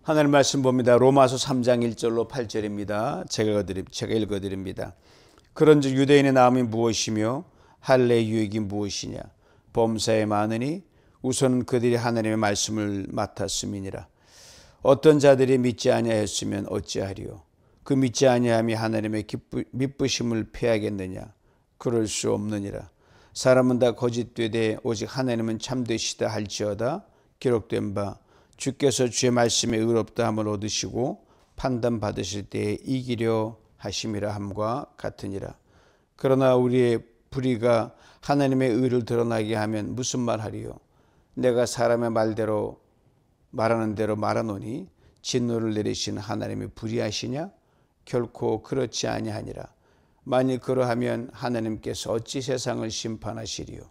하나님 말씀 봅니다. 로마서 3장 1절로 8절입니다. 제가 읽어드립니다. 그런즉 유대인의 나음이 무엇이며 할례의 유익이 무엇이냐? 범사에 많으니 우선 그들이 하나님의 말씀을 맡았음이니라. 어떤 자들이 믿지 아니하였으면 어찌하리요? 그 믿지 아니함이 하나님의 미쁘심을 패하겠느냐? 그럴 수 없느니라. 사람은 다 거짓되되 오직 하나님은 참되시다 할지어다. 기록된 바 주께서 주의 말씀에 의롭다함을 얻으시고 판단 받으실 때에 이기려 하심이라 함과 같으니라. 그러나 우리의 불의가 하나님의 의를 드러나게 하면 무슨 말하리요? 내가 사람의 말대로 말하는 대로 말하노니 진노를 내리신 하나님이 불의하시냐? 결코 그렇지 아니하니라. 만일 그러하면 하나님께서 어찌 세상을 심판하시리요?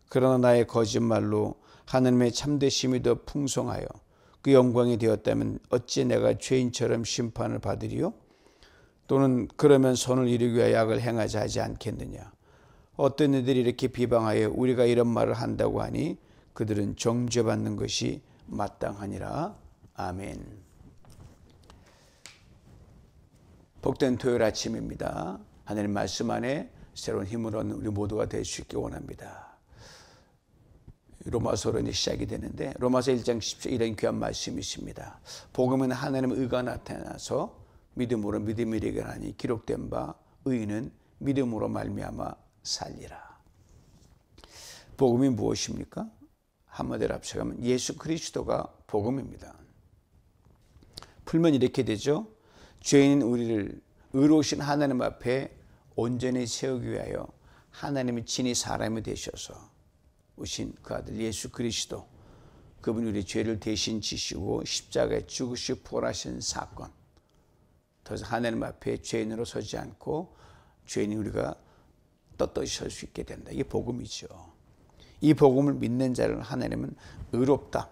그러나 나의 거짓말로 하나님의 참되심이 더 풍성하여 그 영광이 되었다면 어찌 내가 죄인처럼 심판을 받으리요? 또는 그러면 손을 이루기 위하여 악을 행하자 하지 않겠느냐? 어떤 이들이 이렇게 비방하여 우리가 이런 말을 한다고 하니 그들은 정죄받는 것이 마땅하니라. 아멘. 복된 토요일 아침입니다. 하나님 말씀 안에 새로운 힘을 얻는 우리 모두가 될 수 있기 원합니다. 로마서로 이제 시작이 되는데 로마서 1장 10절 이런 귀한 말씀이 있습니다. 복음은 하나님의 의가 나타나서 믿음으로 믿음이 이르게 하니 기록된 바 의인은 믿음으로 말미암아 살리라. 복음이 무엇입니까? 한마디로 합쳐가면 예수 그리스도가 복음입니다. 풀면 이렇게 되죠. 죄인인 우리를 의로우신 하나님 앞에 온전히 세우기 위하여 하나님이 친히 사람이 되셔서 오신 그 아들 예수 그리스도, 그분이 우리 죄를 대신 지시고 십자가에 죽으시고 부활하신 사건, 더 이상 하나님 앞에 죄인으로 서지 않고 죄인이 우리가 떳떳이 설 수 있게 된다. 이게 복음이죠. 이 복음을 믿는 자를 하나님은 의롭다,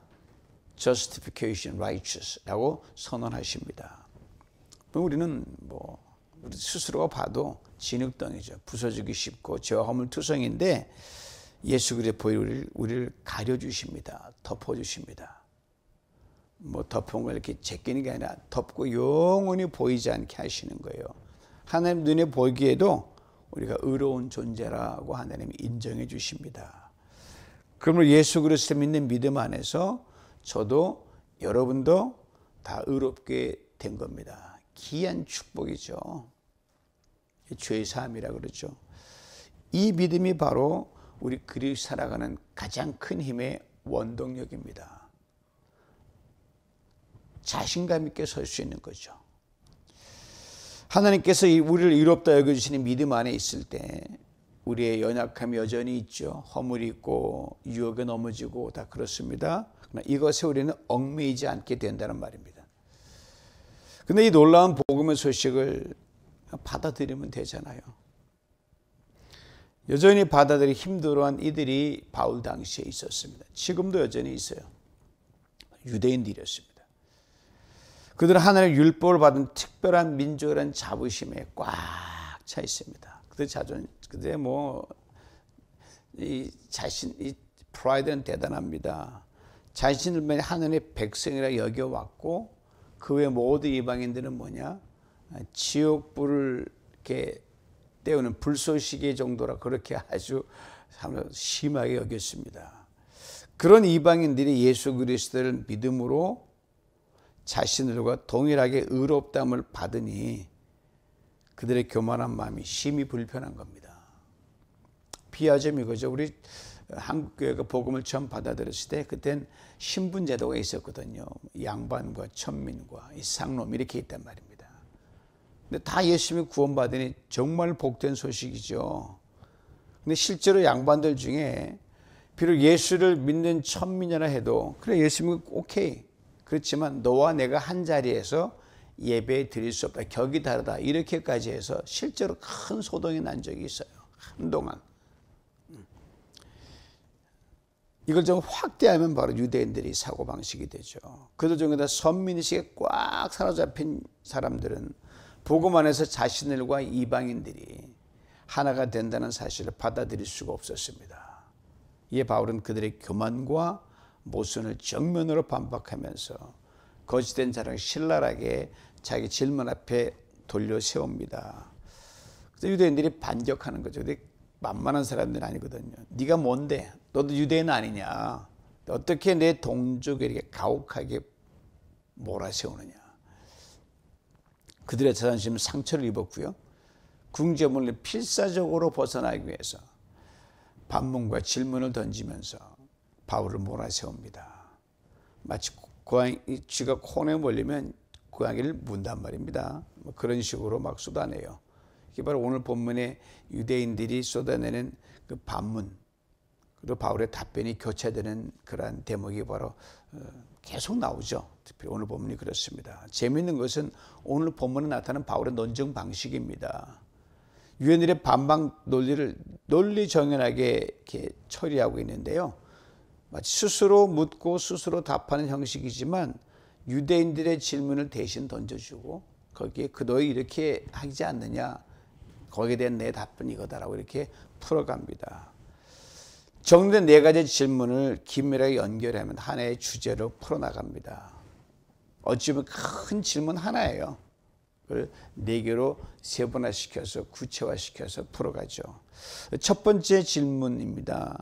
justification, righteous라고 선언하십니다. 우리는 우리 스스로가 봐도 진흙덩이죠. 부서지기 쉽고 죄와 허물투성인데 예수 그리스도의 우리를 가려주십니다. 덮어주십니다. 덮은 걸 이렇게 제끼는 게 아니라 덮고 영원히 보이지 않게 하시는 거예요. 하나님 눈에 보기에도 우리가 의로운 존재라고 하나님이 인정해 주십니다. 그러므로 예수 그리스도 믿는 믿음 안에서 저도 여러분도 다 의롭게 된 겁니다. 귀한 축복이죠. 죄의 사함이라 그러죠. 이 믿음이 바로 우리 그리스도 살아가는 가장 큰 힘의 원동력입니다. 자신감 있게 설 수 있는 거죠. 하나님께서 우리를 의롭다 여겨주시는 믿음 안에 있을 때 우리의 연약함이 여전히 있죠. 허물이 있고 유혹에 넘어지고 다 그렇습니다. 그러나 이것에 우리는 얽매이지 않게 된다는 말입니다. 그런데 이 놀라운 복음의 소식을 받아들이면 되잖아요. 여전히 받아들이기 힘들어한 이들이 바울 당시에 있었습니다. 지금도 여전히 있어요. 유대인들이었습니다. 그들은 하나님의 율법을 받은 특별한 민족이라는 자부심에 꽉 차 있습니다. 그들의 이 프라이드는 대단합니다. 자신을 하나님의 백성이라 여겨왔고 그 외 모든 이방인들은 뭐냐? 지옥불을 이렇게 때우는 불쏘시개 정도라 그렇게 아주 심하게 여겼습니다. 그런 이방인들이 예수 그리스도를 믿음으로 자신들과 동일하게 의롭다함을 받으니 그들의 교만한 마음이 심히 불편한 겁니다. 비하점 이거죠. 우리 한국교회가 복음을 처음 받아들였을 때 그땐 신분제도가 있었거든요. 양반과 천민과 이 상놈 이렇게 있단 말입니다. 근데 다 예수님이 구원받으니 정말 복된 소식이죠. 근데 실제로 양반들 중에 비록 예수를 믿는 천민이라 해도 그래 예수님은 오케이. 그렇지만 너와 내가 한 자리에서 예배 드릴 수 없다. 격이 다르다. 이렇게까지 해서 실제로 큰 소동이 난 적이 있어요. 한동안. 이걸 좀 확대하면 바로 유대인들이 사고방식이 되죠. 그들 중에다 선민의식에 꽉 사로잡힌 사람들은 복음 안에서 자신들과 이방인들이 하나가 된다는 사실을 받아들일 수가 없었습니다. 이에 바울은 그들의 교만과 모순을 정면으로 반박하면서 거짓된 자랑을 신랄하게 자기 질문 앞에 돌려 세웁니다. 그래서 유대인들이 반격하는 거죠. 근데 만만한 사람들은 아니거든요. 네가 뭔데? 너도 유대인 아니냐? 어떻게 내 동족에게 가혹하게 몰아세우느냐? 그들의 자존심은 상처를 입었고요. 궁지문을 필사적으로 벗어나기 위해서 반문과 질문을 던지면서 바울을 몰아세웁니다. 마치 쥐가 코너에 몰리면 고양이를 문단 말입니다. 그런 식으로 막 쏟아내요. 이게 바로 오늘 본문에 유대인들이 쏟아내는 그 반문, 그리고 바울의 답변이 교차되는 그러한 대목이 바로 계속 나오죠. 특별히 오늘 본문이 그렇습니다. 재미있는 것은 오늘 본문에 나타나는 바울의 논증 방식입니다. 유대인들의 반박 논리를 논리정연하게 이렇게 처리하고 있는데요. 마치 스스로 묻고 스스로 답하는 형식이지만 유대인들의 질문을 대신 던져주고 거기에 너희 이렇게 하지 않느냐, 거기에 대한 내 답변이 이거다라고 이렇게 풀어갑니다. 정리된 네 가지 질문을 긴밀하게 연결하면 하나의 주제로 풀어나갑니다. 어찌 보면 큰 질문 하나예요. 그걸 네 개로 세분화시켜서 구체화시켜서 풀어가죠. 첫 번째 질문입니다.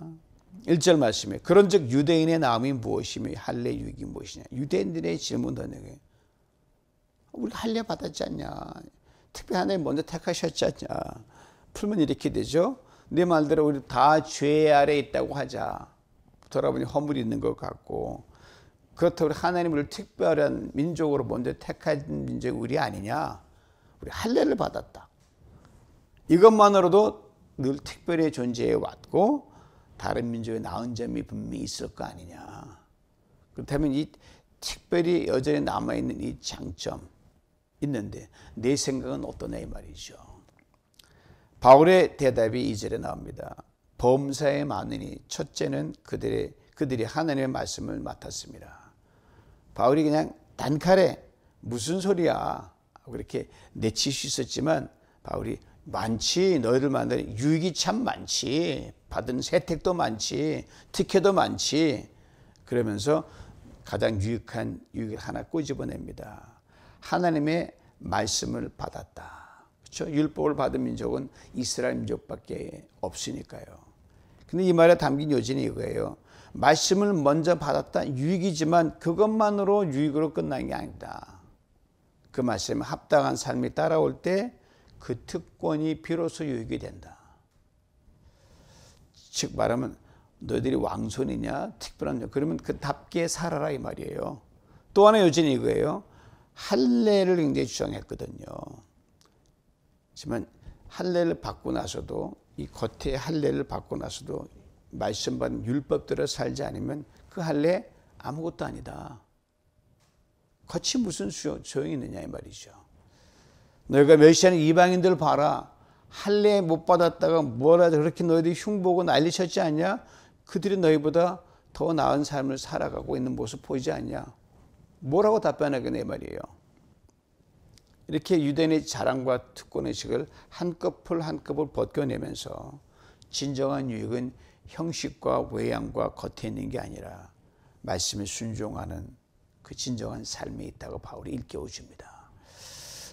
1절 말씀에 그런즉 유대인의 나음이 무엇이며 할례 유익이 무엇이냐. 유대인들의 질문 던지게 우리 할례 받았지 않냐, 특별히 하나님 먼저 택하셨지 않냐. 풀면 이렇게 되죠. 네 말대로 우리 다 죄 아래 있다고 하자. 돌아보니 허물이 있는 것 같고, 그렇다고 우리 하나님 우리를 특별한 민족으로 먼저 택한 민족이 우리 아니냐. 우리 할례를 받았다. 이것만으로도 늘 특별히 존재해 왔고 다른 민족의 나은 점이 분명히 있을 거 아니냐. 그렇다면 이 특별히 여전히 남아있는 이 장점 있는데 내 생각은 어떠냐 이 말이죠. 바울의 대답이 2절에 나옵니다. 범사에 많으니 첫째는 그들이 하나님의 말씀을 맡았습니다. 바울이 그냥 단칼에 무슨 소리야 하고 이렇게 내칠 수 있었지만 바울이 많지, 너희들 만나니 유익이 참 많지, 받은 혜택도 많지, 특혜도 많지, 그러면서 가장 유익한 유익을 하나 꼬집어냅니다. 하나님의 말씀을 받았다. 그렇죠? 율법을 받은 민족은 이스라엘 민족밖에 없으니까요. 근데 이 말에 담긴 요지는 이거예요. 말씀을 먼저 받았다, 유익이지만 그것만으로 유익으로 끝난 게 아니다. 그 말씀에 합당한 삶이 따라올 때 그 특권이 비로소 유익이 된다. 즉 말하면 너희들이 왕손이냐 특별한, 그러면 그답게 살아라 이 말이에요. 또 하나 요지는 이거예요. 할례를 굉장히 주장했거든요. 하지만 할례를 받고 나서도, 이 겉에 할례를 받고 나서도 말씀받은 율법대로 살지 않으면 그 할례 아무것도 아니다. 겉이 무슨 소용이 있느냐 이 말이죠. 너희가 멸시하는 이방인들 봐라. 할례 못 받았다가 뭐라 그렇게 너희들이 흉보고 난리쳤지 않냐? 그들이 너희보다 더 나은 삶을 살아가고 있는 모습 보이지 않냐? 뭐라고 답변하겠냐 이 말이에요. 이렇게 유대인의 자랑과 특권의식을 한꺼풀 한꺼풀 벗겨내면서 진정한 유익은 형식과 외양과 겉에 있는 게 아니라 말씀에 순종하는 그 진정한 삶에 있다고 바울이 일깨워줍니다.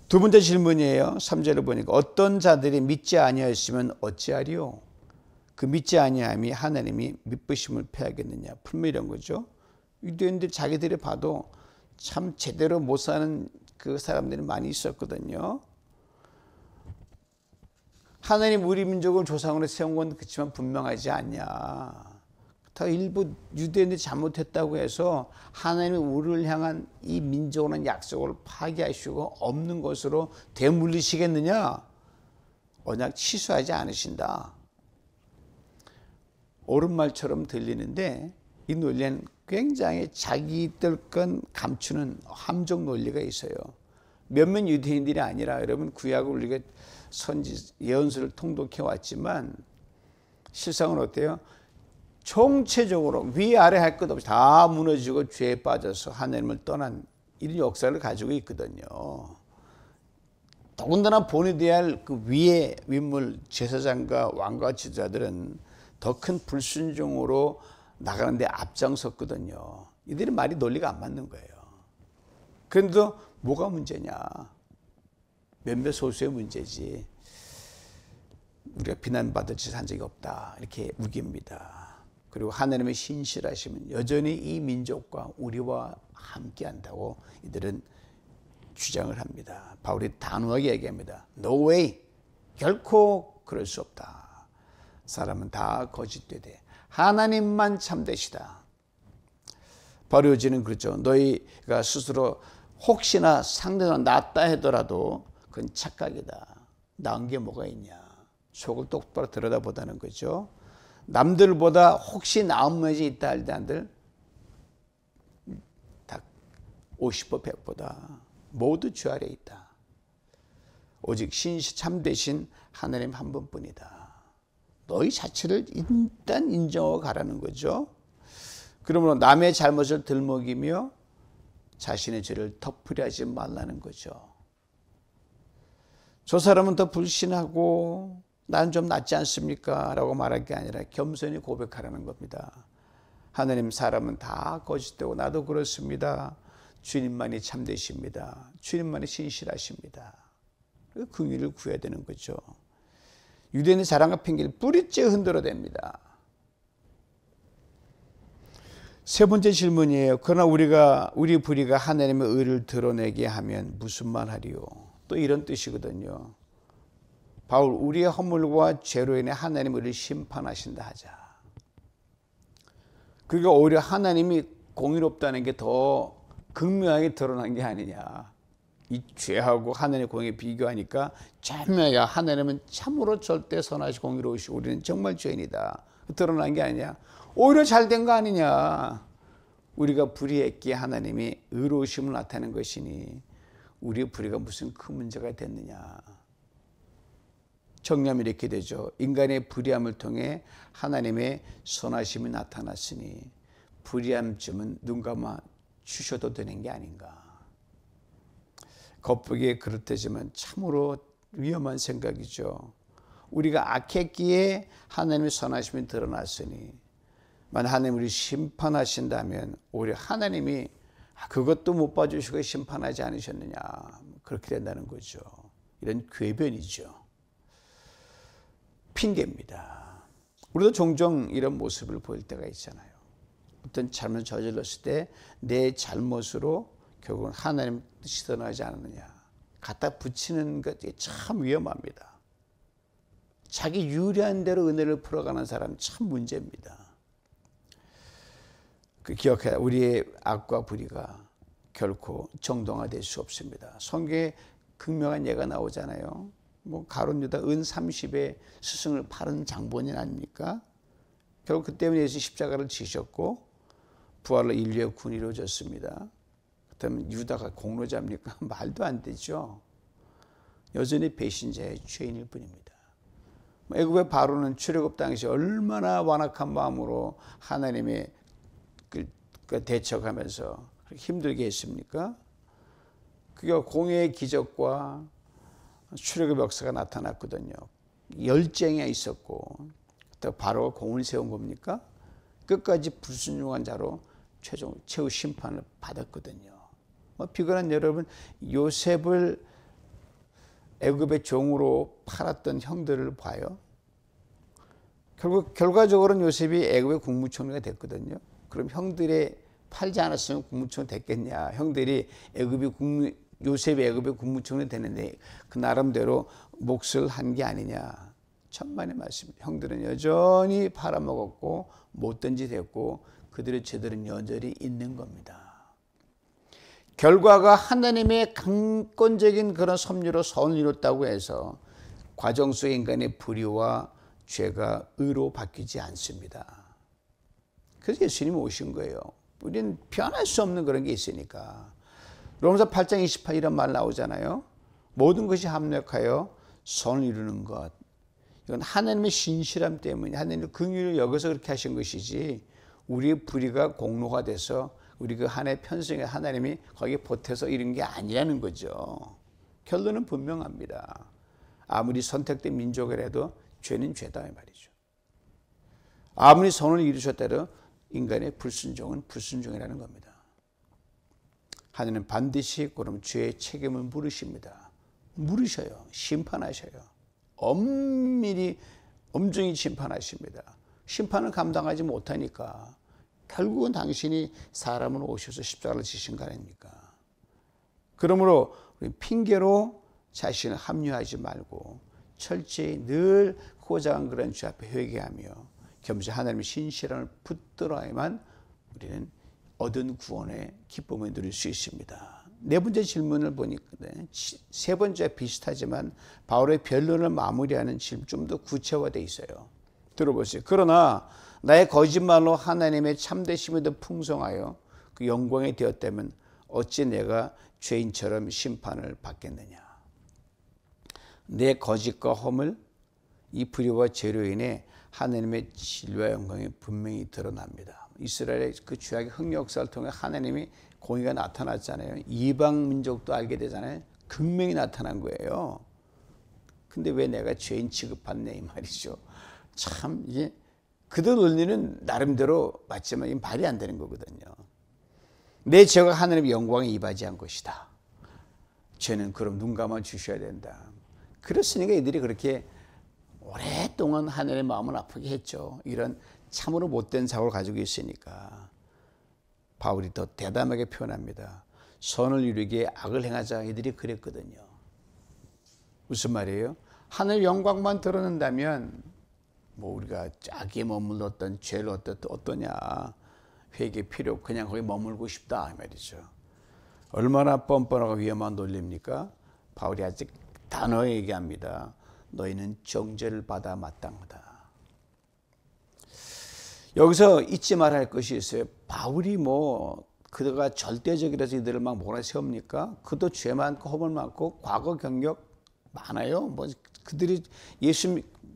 두 번째 질문이에요. 3절을 보니까 어떤 자들이 믿지 아니하였으면 어찌하리요? 그 믿지 아니함이 하나님이 미쁘심을 패하겠느냐. 풀면 이런 거죠. 유대인들 자기들이 봐도 참 제대로 못 사는 그 사람들이 많이 있었거든요. 하나님 우리 민족을 조상으로 세운 건 그렇지만 분명하지 않냐. 다 일부 유대인들이 잘못했다고 해서 하나님이 우리를 향한 이 민족이라는 약속을 파기하시고 없는 것으로 되물리시겠느냐. 언약 취소하지 않으신다. 옳은 말처럼 들리는데 이 논리는 굉장히 자기들 건 감추는 함정 논리가 있어요. 몇몇 유대인들이 아니라 여러분 구약을 우리가 선지 예언서를 통독해 왔지만 실상은 어때요? 총체적으로 위아래 할 것 없이 다 무너지고 죄에 빠져서 하나님을 떠난 이런 역사를 가지고 있거든요. 더군다나 본이 할 그 위의 윗물 제사장과 왕과 지도자들은 더 큰 불순종으로 나가는데 앞장섰거든요. 이들이 말이 논리가 안 맞는 거예요. 그런데도 뭐가 문제냐? 몇몇 소수의 문제지. 우리가 비난받을 짓 한 적이 없다. 이렇게 우깁니다. 그리고 하나님의 신실하심은 여전히 이 민족과 우리와 함께 한다고 이들은 주장을 합니다. 바울이 단호하게 얘기합니다. No way. 결코 그럴 수 없다. 사람은 다 거짓되되 하나님만 참되시다. 바로 요즘은 그렇죠. 너희가 스스로 혹시나 상대가 낫다 하더라도 그건 착각이다. 나은 게 뭐가 있냐. 속을 똑바로 들여다보다는 거죠. 남들보다 혹시 나은 면이 있다 할 때 한들 다 50% 100보다 모두 주 아래에 있다. 오직 참되신 하나님 한 분뿐이다. 너희 자체를 일단 인정하고 가라는 거죠. 그러므로 남의 잘못을 들먹이며 자신의 죄를 덮으려 하지 말라는 거죠. 저 사람은 더 불신하고 나는 좀 낫지 않습니까? 라고 말할 게 아니라 겸손히 고백하라는 겁니다. 하나님, 사람은 다 거짓되고 나도 그렇습니다. 주님만이 참되십니다. 주님만이 신실하십니다. 긍휼을 구해야 되는 거죠. 유대인의 자랑과 핑계를 뿌리째 흔들어댑니다. 세 번째 질문이에요. 그러나 우리 불의가 하나님의 의를 드러내게 하면 무슨 말 하리요? 또 이런 뜻이거든요. 바울, 우리의 허물과 죄로 인해 하나님의 의를 심판하신다 하자. 그러니까 오히려 하나님이 공의롭다는 게 더 극명하게 드러난 게 아니냐. 이 죄하고 하나님의 공의에 비교하니까 참여야 하나님은 참으로 절대 선하시고 공의로우시고 우리는 정말 죄인이다. 드러난 게 아니냐. 오히려 잘된 거 아니냐. 우리가 불의했기에 하나님이 의로우심을 나타낸 것이니 우리의 불의가 무슨 큰 문제가 됐느냐. 정리하면 이렇게 되죠. 인간의 불의함을 통해 하나님의 선하심이 나타났으니 불의함쯤은 눈 감아 주셔도 되는 게 아닌가. 겉보기에 그렇다지만 참으로 위험한 생각이죠. 우리가 악했기에 하나님의 선하심이 드러났으니 만약 하나님 우리 심판하신다면 오히려 하나님이 그것도 못 봐주시고 심판하지 않으셨느냐. 그렇게 된다는 거죠. 이런 궤변이죠. 핑계입니다. 우리도 종종 이런 모습을 보일 때가 있잖아요. 어떤 잘못을 저질렀을 때 내 잘못으로 결국은 하나님 뜻이 드러나지 않느냐. 갖다 붙이는 것이 참 위험합니다. 자기 유리한 대로 은혜를 풀어가는 사람 참 문제입니다. 기억해야 우리의 악과 불의가 결코 정당화될 수 없습니다. 성경에 극명한 예가 나오잖아요. 가룟 유다 은 30에 스승을 팔은 장본인 아닙니까? 결국 그 때문에 예수 십자가를 지셨고 부활로 인류의 군이 이루어졌습니다. 그렇다면 유다가 공로자입니까? 말도 안 되죠. 여전히 배신자의 죄인일 뿐입니다. 애굽의 바로는 출애굽 당시 얼마나 완악한 마음으로 하나님의 대척하면서 힘들게 했습니까? 그게 공의의 기적과 출애굽 역사가 나타났거든요. 열쟁이 있었고 또 바로가 공을 세운 겁니까? 끝까지 불순종한 자로 최후 심판을 받았거든요. 비근한 여러분, 요셉을 애굽의 종으로 팔았던 형들을 봐요. 결과적으로는 요셉이 애굽의 국무총리가 됐거든요. 그럼 형들이 팔지 않았으면 국무총리 됐겠냐? 형들이 요셉이 애굽의 국무총리 됐는데 그 나름대로 몫을 한 게 아니냐? 천만의 말씀입니다. 형들은 여전히 팔아먹었고 못된 짓 했고 그들의 죄들은 여전히 있는 겁니다. 결과가 하나님의 강권적인 그런 섭리로 선을 이뤘다고 해서 과정 속의 인간의 불의와 죄가 의로 바뀌지 않습니다. 그래서 예수님이 오신 거예요. 우리는 변할 수 없는 그런 게 있으니까. 로마서 8장 28 이런 말 나오잖아요. 모든 것이 합력하여 선을 이루는 것. 이건 하나님의 신실함 때문에 하나님의 긍휼을 여겨서 그렇게 하신 것이지 우리의 불의가 공로가 돼서 우리 그 한 해 편성에 하나님이 거기에 보태서 이런 게 아니라는 거죠. 결론은 분명합니다. 아무리 선택된 민족이라도 죄는 죄다 이 말이죠. 아무리 선을 이루셨다도 인간의 불순종은 불순종이라는 겁니다. 하나님은 반드시 그럼 죄의 책임을 물으십니다. 물으셔요. 심판하셔요. 엄밀히 엄중히 심판하십니다. 심판을 감당하지 못하니까 결국은 당신이 사람으로 오셔서 십자가를 지신 거 아닙니까? 그러므로 우리 핑계로 자신을 합리화하지 말고 철저히 늘 고장한 그런 주 앞에 회개하며 겸손히 하나님의 신실함을 붙들어야만 우리는 얻은 구원의 기쁨을 누릴 수 있습니다. 네 번째 질문을 보니까 세 번째 비슷하지만 바울의 변론을 마무리하는 질문 좀 더 구체화되어 있어요. 들어보세요. 그러나 나의 거짓말로 하나님의 참되심이 더 풍성하여 그 영광이 되었다면 어찌 내가 죄인처럼 심판을 받겠느냐. 내 거짓과 허물, 이 불의와 죄로 인해 하나님의 진리와 영광이 분명히 드러납니다. 이스라엘의 그 죄악의 흑역사를 통해 하나님이 공의가 나타났잖아요. 이방 민족도 알게 되잖아요. 극명히 나타난 거예요. 근데 왜 내가 죄인 취급받냐 이 말이죠. 참 이게 그들 논리는 나름대로 맞지만 이게 말이 안 되는 거거든요. 내 죄가 하나님의 영광에 이바지한 것이다. 죄는 그럼 눈 감아 주셔야 된다. 그렇으니까 이들이 그렇게 오랫동안 하나님의 마음을 아프게 했죠. 이런 참으로 못된 사고를 가지고 있으니까. 바울이 더 대담하게 표현합니다. 선을 이루기에 악을 행하자 이들이 그랬거든요. 무슨 말이에요? 하늘 영광만 드러낸다면 뭐 우리가 악에 머물렀던 죄를 어떠냐 회개 필요 없고 그냥 거기 머물고 싶다 이 말이죠. 얼마나 뻔뻔하고 위험한 논리입니까? 바울이 아직 단호하게 얘기합니다. 너희는 정죄를 받아 마땅하다. 여기서 잊지 말아야 할 것이 있어요. 바울이 뭐 그가 절대적이라서 이들을 막 몰아세웁니까? 그도 죄 많고 허물 많고 과거 경력 많아요. 뭐 그들이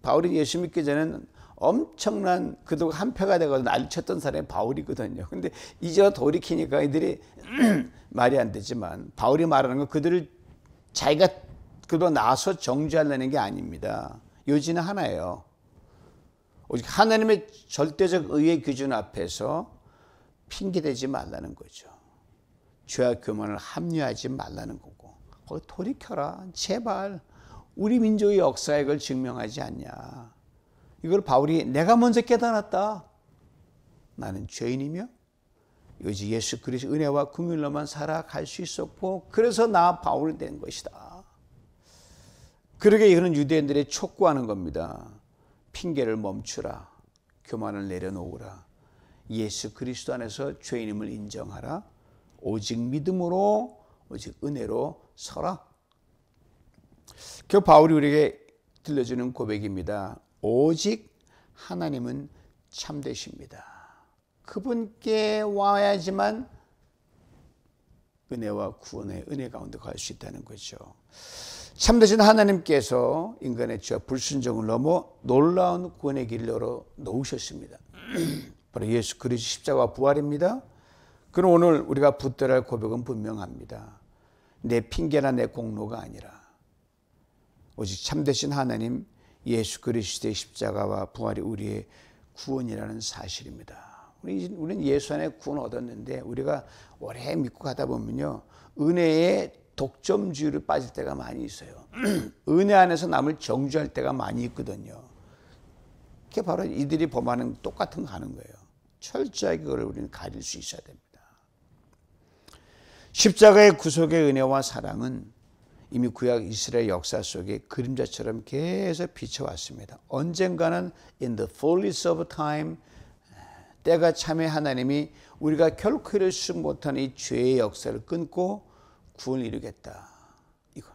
바울이 예수 믿기 전에는 엄청난 그도 한패가 되거든 난리쳤던 사람이 바울이거든요. 근데 이제 돌이키니까 이들이 말이 안 되지만 바울이 말하는 건 그들을 자기가 그로 나서 정죄하려는 게 아닙니다. 요지는 하나예요. 오직 하나님의 절대적 의의 기준 앞에서 핑계대지 말라는 거죠. 죄와 교만을 합리화하지 말라는 거고 거기 돌이켜라. 제발 우리 민족의 역사에 그걸 증명하지 않냐. 이걸 바울이 내가 먼저 깨달았다. 나는 죄인이며 오직 예수 그리스도의 은혜와 긍휼로만 살아갈 수 있었고 그래서 나 바울이 된 것이다. 그러게 이거는 유대인들이 촉구하는 겁니다. 핑계를 멈추라. 교만을 내려놓으라. 예수 그리스도 안에서 죄인임을 인정하라. 오직 믿음으로 오직 은혜로 서라. 그 바울이 우리에게 들려주는 고백입니다. 오직 하나님은 참되십니다. 그분께 와야지만 은혜와 구원의 은혜 가운데 갈 수 있다는 거죠. 참되신 하나님께서 인간의 죄와 불순종을 넘어 놀라운 구원의 길을 열어 놓으셨습니다. 바로 예수 그리스도 십자가와 부활입니다. 그럼 오늘 우리가 붙들어야 할 고백은 분명합니다. 내 핑계나 내 공로가 아니라 오직 참되신 하나님 예수 그리스도의 십자가와 부활이 우리의 구원이라는 사실입니다. 우리는 예수 안에 구원 얻었는데 우리가 오래 믿고 가다 보면요 은혜의 독점주의로 빠질 때가 많이 있어요. 은혜 안에서 남을 정죄할 때가 많이 있거든요. 그게 바로 이들이 범하는 똑같은 거 하는 거예요. 철저하게 그걸 우리는 가릴 수 있어야 됩니다. 십자가의 구속의 은혜와 사랑은 이미 구약 이스라엘 역사 속에 그림자처럼 계속 비춰왔습니다. 언젠가는 in the fullness of time 때가 참에 하나님이 우리가 결코 이룰 수 못하는 이 죄의 역사를 끊고 구원을 이루겠다. 이거.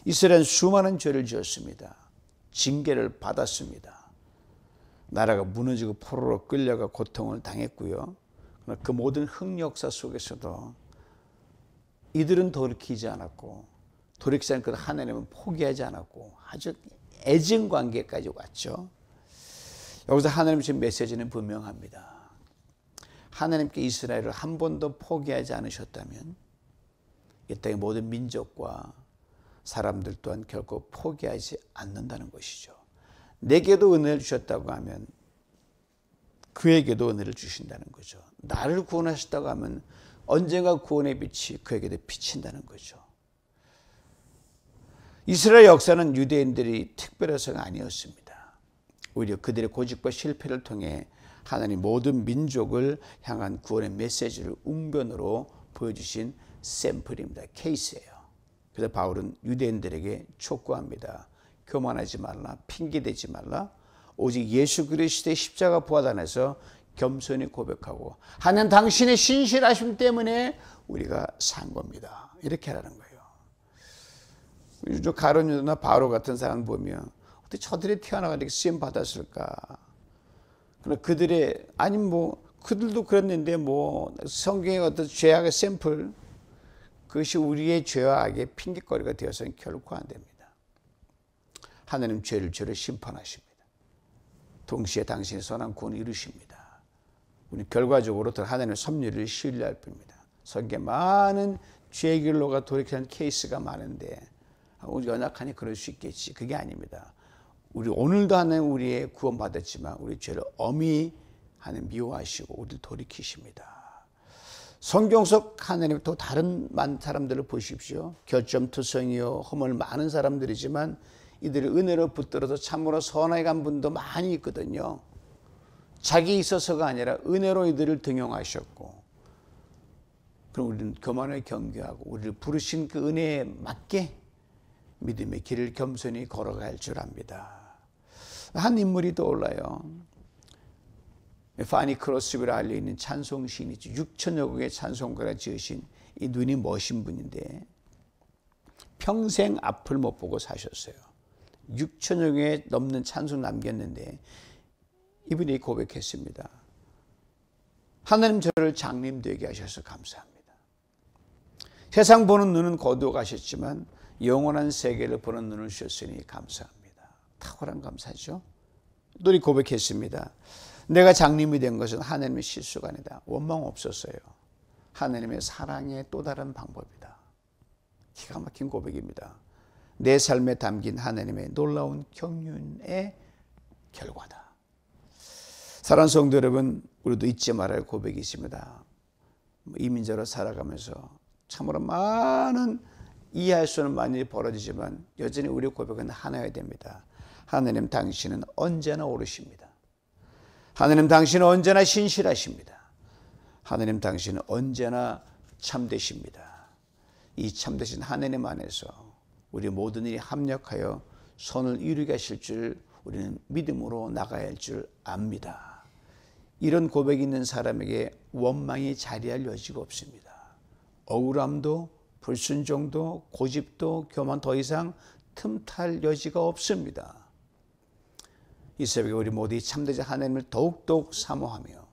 이스라엘은 수많은 죄를 지었습니다. 징계를 받았습니다. 나라가 무너지고 포로로 끌려가 고통을 당했고요. 그러나 그 모든 흑역사 속에서도 이들은 돌이키지 않았고 돌이키지 않고 하나님은 포기하지 않았고 아주 애증 관계까지 왔죠. 여기서 하나님 주신 메시지는 분명합니다. 하나님께 이스라엘을 한 번도 포기하지 않으셨다면 이 땅의 모든 민족과 사람들 또한 결코 포기하지 않는다는 것이죠. 내게도 은혜를 주셨다고 하면 그에게도 은혜를 주신다는 거죠. 나를 구원하셨다고 하면 언젠가 구원의 빛이 그에게도 비친다는 거죠. 이스라엘 역사는 유대인들이 특별해서가 아니었습니다. 오히려 그들의 고집과 실패를 통해 하나님 모든 민족을 향한 구원의 메시지를 웅변으로 보여주신 샘플입니다. 케이스예요. 그래서 바울은 유대인들에게 촉구합니다. 교만하지 말라, 핑계대지 말라, 오직 예수 그리스도의 십자가 부활 안에서 겸손히 고백하고 하나님 당신의 신실하심 때문에 우리가 산 겁니다. 이렇게 하라는 거예요. 가룟 유다나 바로 같은 사람 보면 어떻게 저들이 태어나가 이렇게 쓰임 받았을까? 그러나 그들의 아니 그들도 그랬는데 성경의 어떤 죄악의 샘플, 그것이 우리의 죄와 악의 핑계거리가 되어서는 결코 안 됩니다. 하나님 죄를 죄로 심판하십니다. 동시에 당신의 선한 구원을 이루십니다. 우리 결과적으로 더 하나님의 섭리를 신뢰할 뿐입니다. 성경에 많은 죄의 길로가 돌이키는 케이스가 많은데 우리 연약하니 그럴 수 있겠지. 그게 아닙니다. 우리 오늘도 하나님 우리의 구원 받았지만 우리 죄를 엄히 하나님 미워하시고 우리를 돌이키십니다. 성경 속 하나님 또 다른 많은 사람들을 보십시오. 결점투성이요 허물 많은 사람들이지만 이들이 은혜로 붙들어서 참으로 선하게 간 분도 많이 있거든요. 자기 있어서가 아니라 은혜로 이들을 등용하셨고, 그럼 우리는 교만을 경계하고 우리를 부르신 그 은혜에 맞게 믿음의 길을 겸손히 걸어갈 줄 압니다. 한 인물이 떠올라요. 파니 크로스비로 알려있는 찬송 시인이죠. 6천여 곡의 찬송가를 지으신 이 눈이 멋진 분인데 평생 앞을 못 보고 사셨어요. 6천여 개에 넘는 찬송 남겼는데 이분이 고백했습니다. 하나님 저를 장님 되게 하셔서 감사합니다. 세상 보는 눈은 거두어 가셨지만 영원한 세계를 보는 눈을 주셨으니 감사합니다. 탁월한 감사죠. 또 고백했습니다. 내가 장님이 된 것은 하나님의 실수가 아니다. 원망 없었어요. 하나님의 사랑의 또 다른 방법이다. 기가 막힌 고백입니다. 내 삶에 담긴 하나님의 놀라운 경륜의 결과다. 사랑하는 성도 여러분, 우리도 잊지 말아야 할 고백이 있습니다. 이민자로 살아가면서 참으로 많은 이해할 수 없는 많은 일이 벌어지지만 여전히 우리의 고백은 하나여야 됩니다. 하나님 당신은 언제나 옳으십니다. 하나님 당신은 언제나 신실하십니다. 하나님 당신은 언제나 참되십니다. 이 참되신 하나님 안에서 우리 모든 일이 합력하여 선을 이루게 하실 줄 우리는 믿음으로 나가야 할 줄 압니다. 이런 고백이 있는 사람에게 원망이 자리할 여지가 없습니다. 억울함도 불순종도 고집도 교만 더 이상 틈탈 여지가 없습니다. 이 새벽에 우리 모두 참되신 하나님을 더욱더욱 사모하며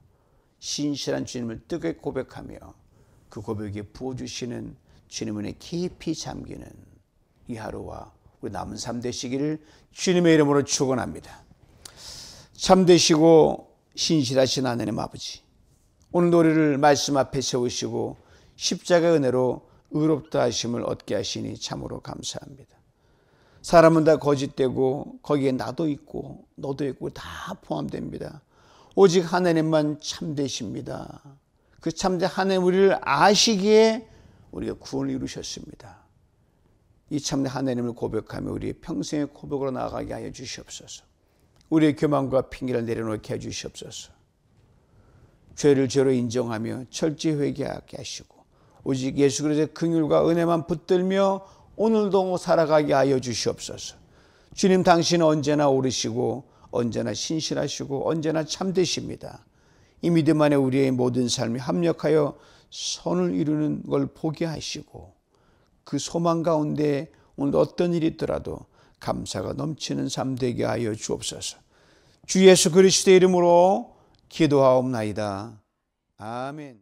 신실한 주님을 뜨겁게 고백하며 그 고백에 부어주시는 주님의 깊이 잠기는 이 하루와 우리 남은 삶 되시기를 주님의 이름으로 축원합니다. 참되시고 신실하신 하나님 아버지, 오늘도 우리를 말씀 앞에 세우시고 십자가의 은혜로 의롭다 하심을 얻게 하시니 참으로 감사합니다. 사람은 다 거짓되고 거기에 나도 있고 너도 있고 다 포함됩니다. 오직 하나님만 참되십니다. 그 참된 하나님 우리를 아시기에 우리가 구원을 이루셨습니다. 이 참된 하나님을 고백하며 우리의 평생의 고백으로 나아가게 하여 주시옵소서. 우리의 교만과 핑계를 내려놓게 해 주시옵소서. 죄를 죄로 인정하며 철저히 회개하게 하시고 오직 예수 그리스도의 긍휼과 은혜만 붙들며 오늘도 살아가게 하여 주시옵소서. 주님 당신은 언제나 옳으시고 언제나 신실하시고 언제나 참되십니다. 이 믿음 안에 우리의 모든 삶이 합력하여 선을 이루는 걸 보게 하시고 그 소망 가운데 오늘 어떤 일이 있더라도 감사가 넘치는 삶 되게 하여 주옵소서. 주 예수 그리스도의 이름으로 기도하옵나이다. 아멘.